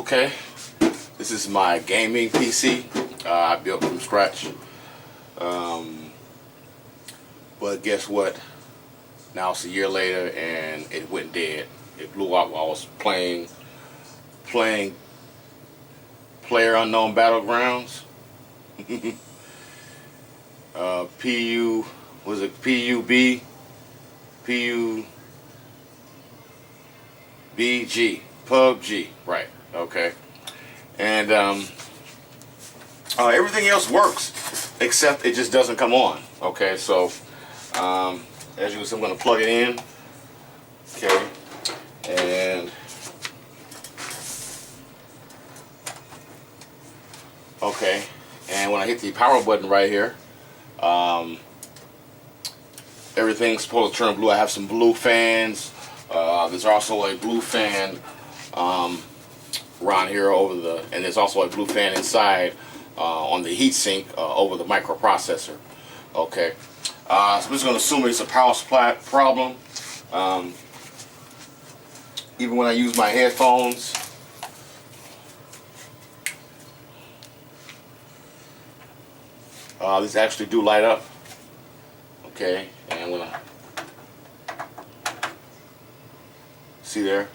Okay, this is my gaming PC. I built from scratch. But guess what? Now it's a year later and it went dead. It blew out while I was playing PlayerUnknown Battlegrounds. PUBG, PUBG, right? Okay, and everything else works except it just doesn't come on. Okay, so as you can see, I'm going to plug it in. Okay, and okay, and when I hit the power button right here, everything's supposed to turn blue. I have some blue fans. There's also a blue fan around here and there's also a blue fan inside on the heatsink over the microprocessor. Okay, so I'm just going to assume it's a power supply problem. Even when I use my headphones, these actually do light up. Okay, and when I see there.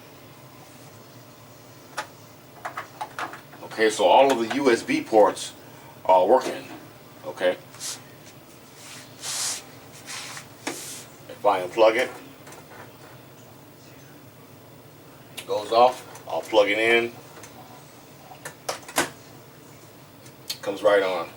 Okay, so all of the USB ports are working. Okay. If I unplug it, goes off, I'll plug it in, comes right on.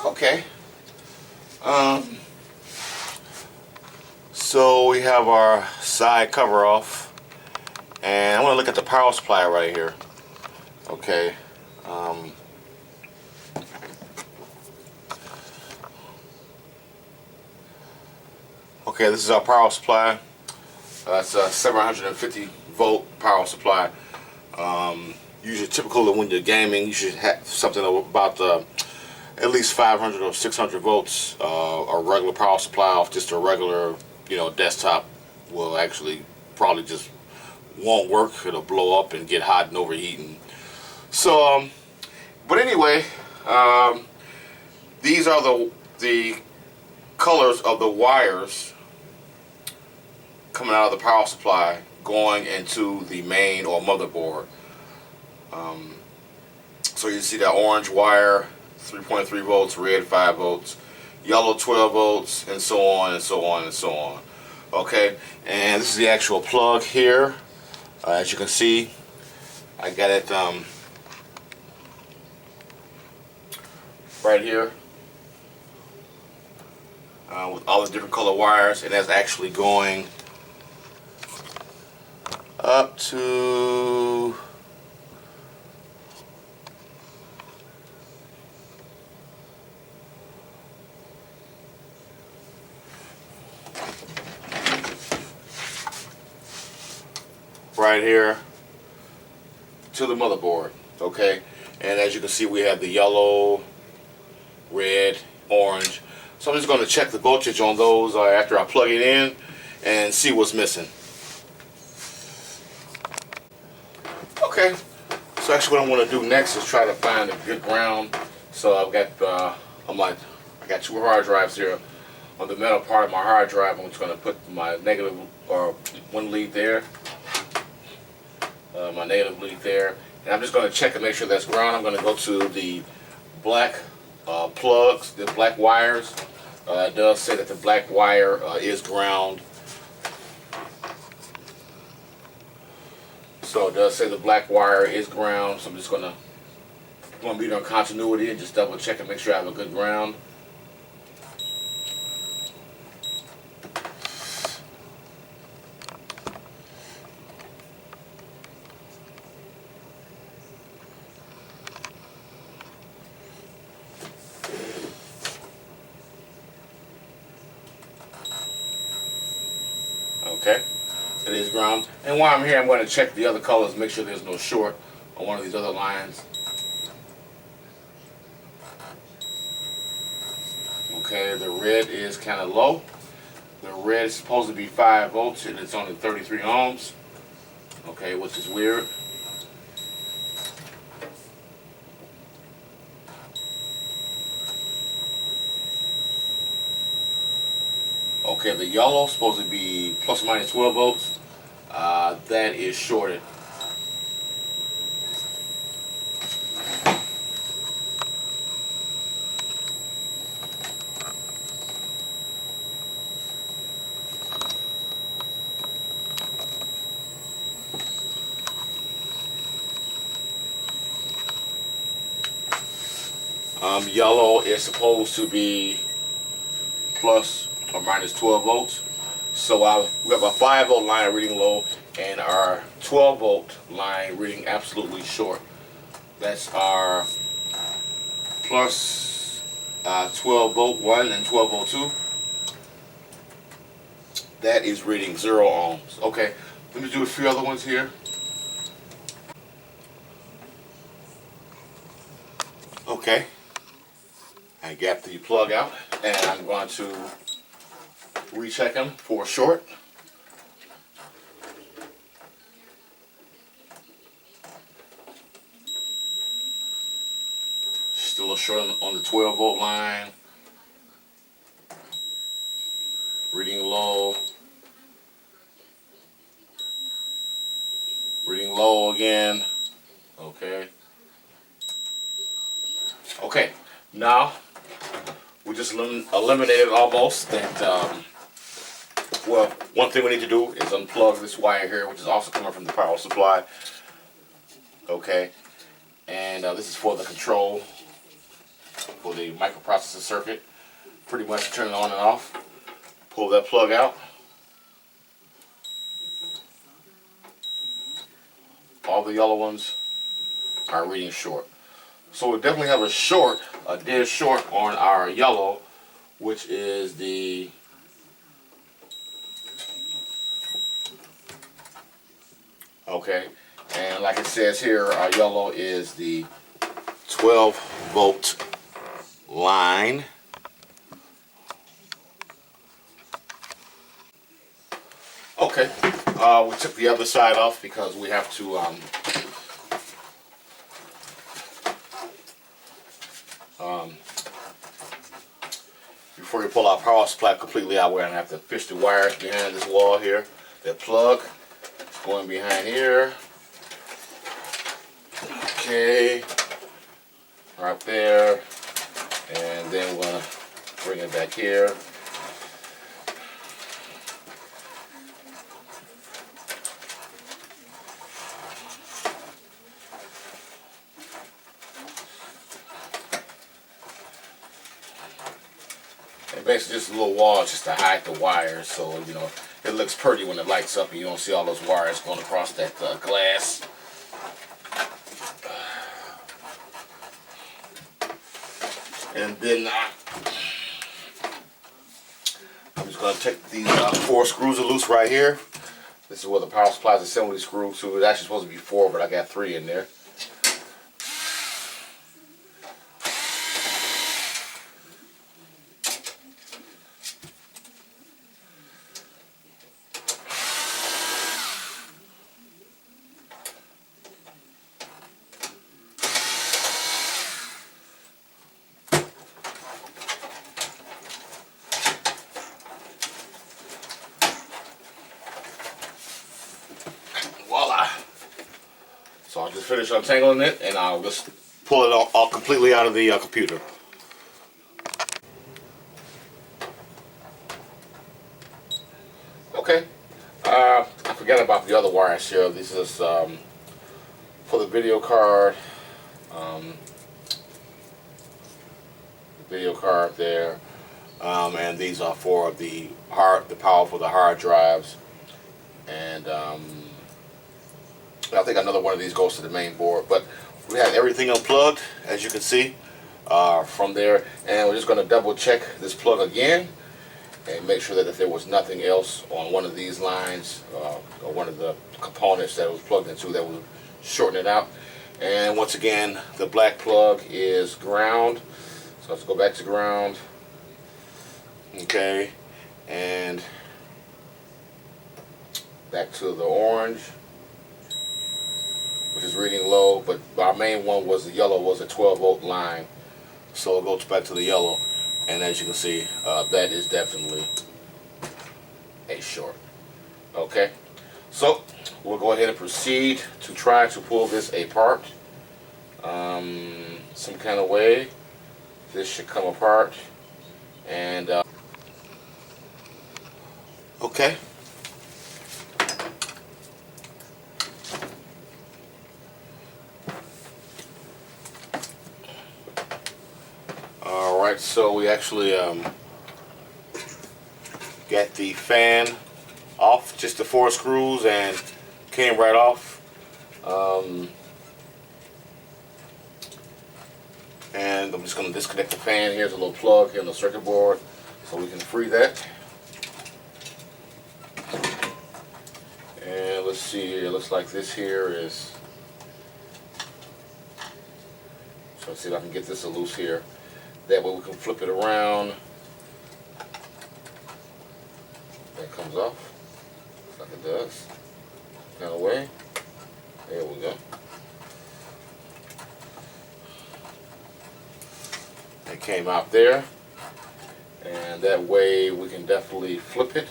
Okay, so we have our side cover off, and I want to look at the power supply right here. Okay, okay, this is our power supply. That's a 750 volt power supply. Usually, typical of when you're gaming, you should have something about at least 500 or 600 volts. A regular power supply off just a regular, desktop will actually probably just won't work. It'll blow up and get hot and overheating. So, but anyway, these are the colors of the wires coming out of the power supply going into the main or motherboard. So you see that orange wire, 3.3 volts, red 5 volts, yellow 12 volts, and so on and so on and so on. Okay, and this is the actual plug here. As you can see, I got it right here with all the different color wires, and that's actually going up to right here to the motherboard. Okay, and as you can see, we have the yellow, red, orange. So I'm just going to check the voltage on those after I plug it in and see what's missing. Okay, so actually what I want to do next is try to find a good ground. So I've got I got two hard drives here. On the metal part of my hard drive, I'm just going to put my negative or one lead there. my negative lead there. And I'm just going to check and make sure that's ground. I'm going to go to the black plugs, the black wires. It does say that the black wire is ground. So it does say the black wire is ground. So I'm just going to meter on continuity and just double check and make sure I have a good ground. Okay, it is ground. And while I'm here, I'm going to check the other colors, make sure there's no short on one of these other lines. Okay, the red is kind of low. The red is supposed to be 5 volts and it's only 33 ohms. Okay, which is weird. Okay, the yellow is supposed to be plus or minus 12 volts. That is shorted. Yellow is supposed to be plus or minus 12 volts. So we have a 5 volt line reading low and our 12 volt line reading absolutely short. That's our plus 12 volt 1 and 12 volt 2. That is reading 0 ohms. Okay, let me do a few other ones here. Okay, I got the plug out and I'm going to recheck them for short. Still a short on the 12 volt line. Reading low. Reading low again. Okay. Okay. Now we just eliminated almost that. Well, one thing we need to do is unplug this wire here, which is also coming from the power supply. Okay. And this is for the control for the microprocessor circuit. Pretty much turn it on and off. Pull that plug out. All the yellow ones are reading short. So we definitely have a dead short on our yellow, which is the okay. And like it says here, our yellow is the 12 volt line. Okay, we took the other side off because we have to before you pull our power supply completely out, we're going to have to fish the wires behind this wall here. That plug is going behind here. Okay, right there, and then we're going to bring it back here. And basically just a little wall just to hide the wires, so you know it looks pretty when it lights up and you don't see all those wires going across that glass. And then I'm just going to take these 4 screws are loose right here. This is where the power supply's assembly screw to. It's actually supposed to be 4, but I got 3 in there. Voila. finish untangling it, and I'll just pull it all completely out of the computer. Okay, I forgot about the other wires here. This is for the video card. Video card there, and these are for the power for the hard drives, and I think another one of these goes to the main board. But we have everything unplugged, as you can see from there, and we're just going to double check this plug again and make sure that if there was nothing else on one of these lines or one of the components that it was plugged into that was shorting it out. And once again, the black plug is ground, so let's go back to ground. Okay, and back to the orange, which is reading low, but our main one was the yellow, was a 12-volt line, so it goes back to the yellow. And as you can see, that is definitely a short. Okay, so we'll go ahead and proceed to try to pull this apart some kind of way. This should come apart, and okay. Alright, so we actually got the fan off, just the 4 screws, and came right off. And I'm just going to disconnect the fan. Here's a little plug here on the circuit board so we can free that. And let's see here, it looks like this here is, so let's see if I can get this loose here. That way we can flip it around. That comes off, like it does. Kind of way. There we go. It came out there, and that way we can definitely flip it.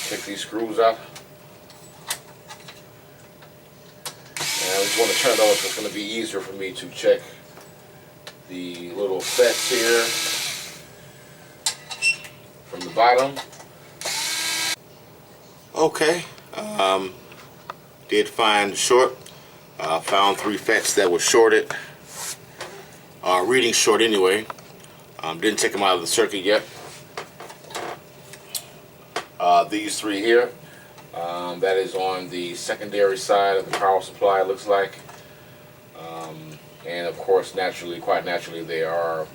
Take these screws out. And I just want to turn it over so it's going to be easier for me to check the little FETs here from the bottom. Okay, did find short. Found 3 FETs that were shorted. Reading short anyway. Didn't take them out of the circuit yet. These 3 here, that is on the secondary side of the power supply, it looks like. And of course, quite naturally, they are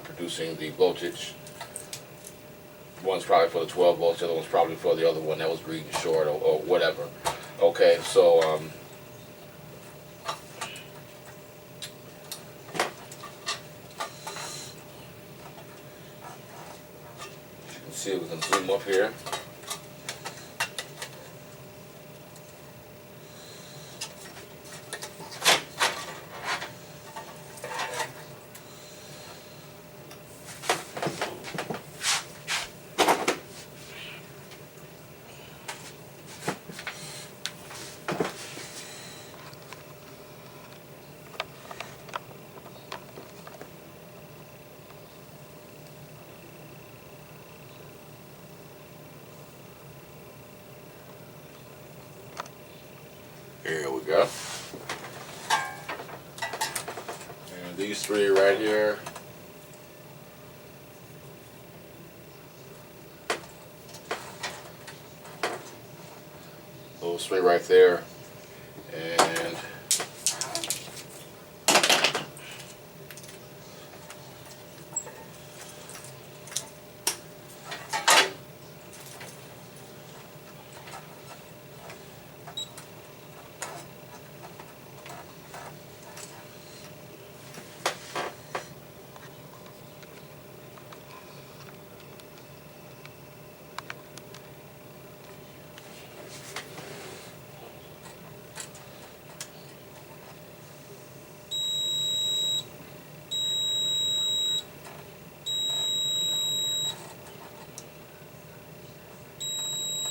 producing the voltage. One's probably for the 12 volts, the other one's probably for the other one that was reading short or whatever. Okay, so you can see, we can zoom up here. Here we go. And these 3 right here. Those 3 right there. And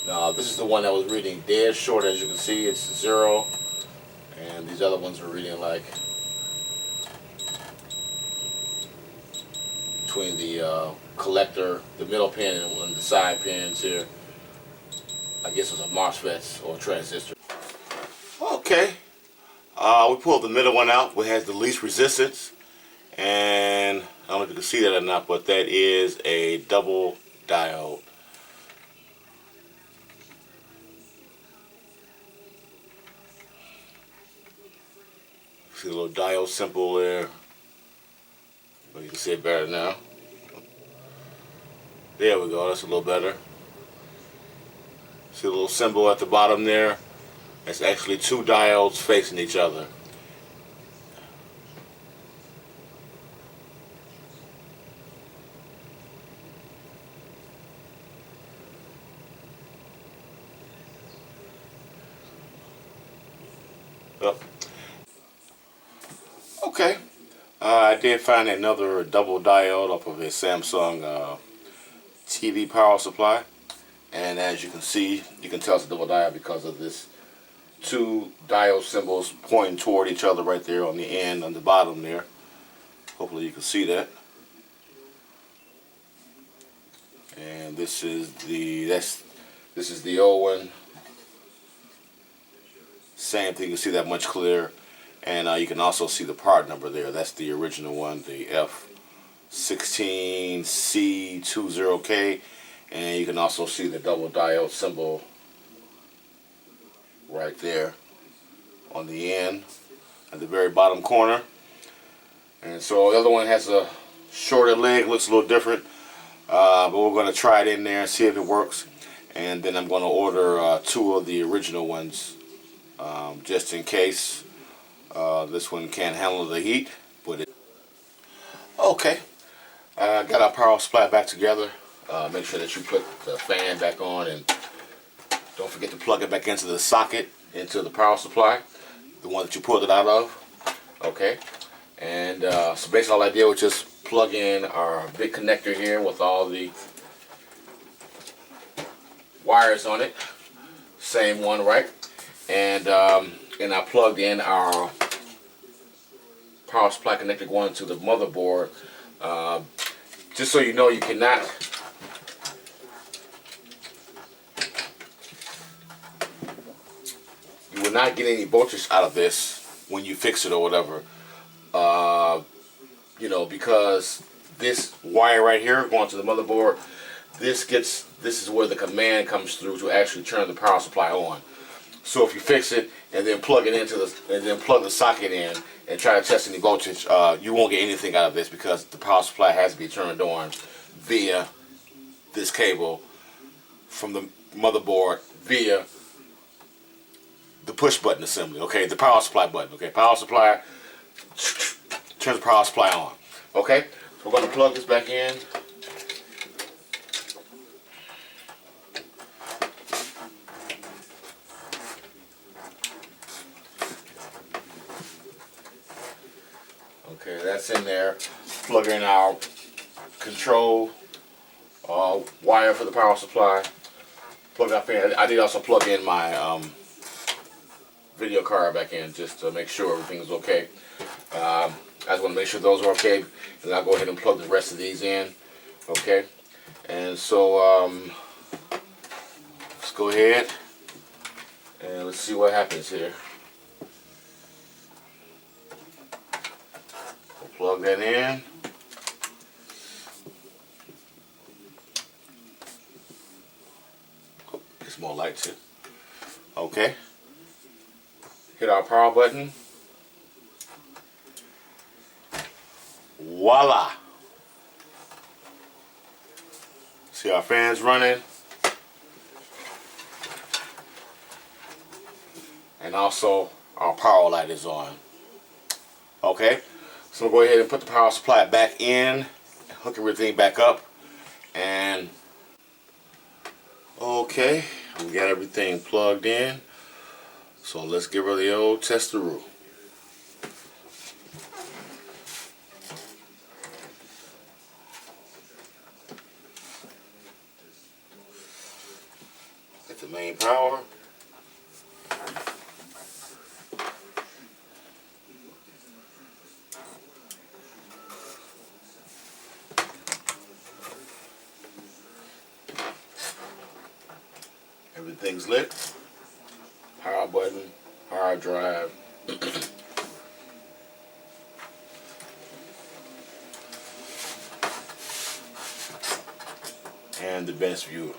now this is the one that was reading dead short. As you can see, it's 0. And these other ones are reading like between the collector, the middle pin, and the side pins here. I guess it's a MOSFETs or transistor. Okay, we pulled the middle one out, which has the least resistance, and I don't know if you can see that or not, but that is a double diode. See the little diode symbol there. Well, you can see it better now. There we go, that's a little better. See the little symbol at the bottom there? It's actually two diodes facing each other. Oh. Okay, I did find another double diode off of a Samsung TV power supply, and as you can see, you can tell it's a double diode because of this two diode symbols pointing toward each other right there on the end, on the bottom there. Hopefully you can see that. And this is the old one. Same thing, you can see that much clearer. And you can also see the part number there. That's the original one, the F16C20K. And you can also see the double diode symbol right there on the end at the very bottom corner. And so the other one has a shorter leg, looks a little different, but we're going to try it in there and see if it works. And then I'm going to order two of the original ones just in case this one can't handle the heat. Okay, got our power supply back together. Make sure that you put the fan back on, and don't forget to plug it back into the socket, into the power supply, the one that you pulled it out of. Okay, and so basically all I did was just plug in our big connector here with all the wires on it, same one, right? And I plugged in our power supply connector going to the motherboard. Just so you know, you cannot you will not get any voltage out of this when you fix it or whatever. You know, because this wire right here going to the motherboard, this is where the command comes through to actually turn the power supply on. So if you fix it and then plug it into plug the socket in and try to test any voltage, you won't get anything out of this because the power supply has to be turned on via this cable from the motherboard via the push button assembly. Okay, the power supply button. Okay, power supply turns the power supply on. Okay, so we're going to plug this back in. Okay, that's in there. Plug in our control wire for the power supply. Plug up in. I did also plug in my video card back in just to make sure everything's okay. I just want to make sure those are okay, and I'll go ahead and plug the rest of these in. Okay, and so let's go ahead and let's see what happens here. Plug that in. Oh, get some more lights here. Okay. Hit our power button. Voila. See our fans running. And also our power light is on. Okay. So we'll go ahead and put the power supply back in, hook everything back up, and okay, we got everything plugged in. So let's give her the old testaroo. Get the main power. Everything's lit. Power button, hard drive. And the bench viewer.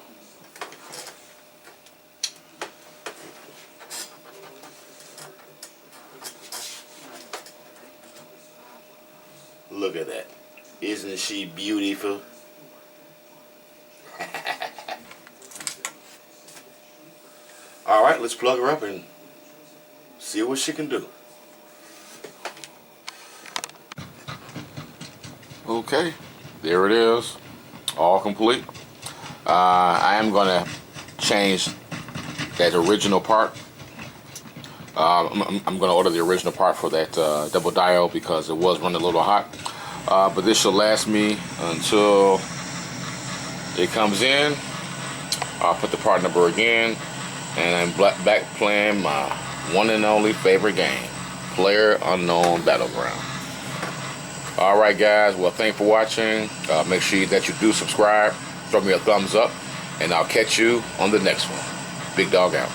Look at that. Isn't she beautiful? Alright, let's plug her up and see what she can do. Okay, there it is. All complete. I am going to change that original part. I'm going to order the original part for that double diode because it was running a little hot. But this should last me until it comes in. I'll put the part number again, and I'm back playing my one and only favorite game, PlayerUnknown Battleground. Alright guys, well, thanks for watching. Make sure that you do subscribe, throw me a thumbs up, and I'll catch you on the next one. Big Dog out.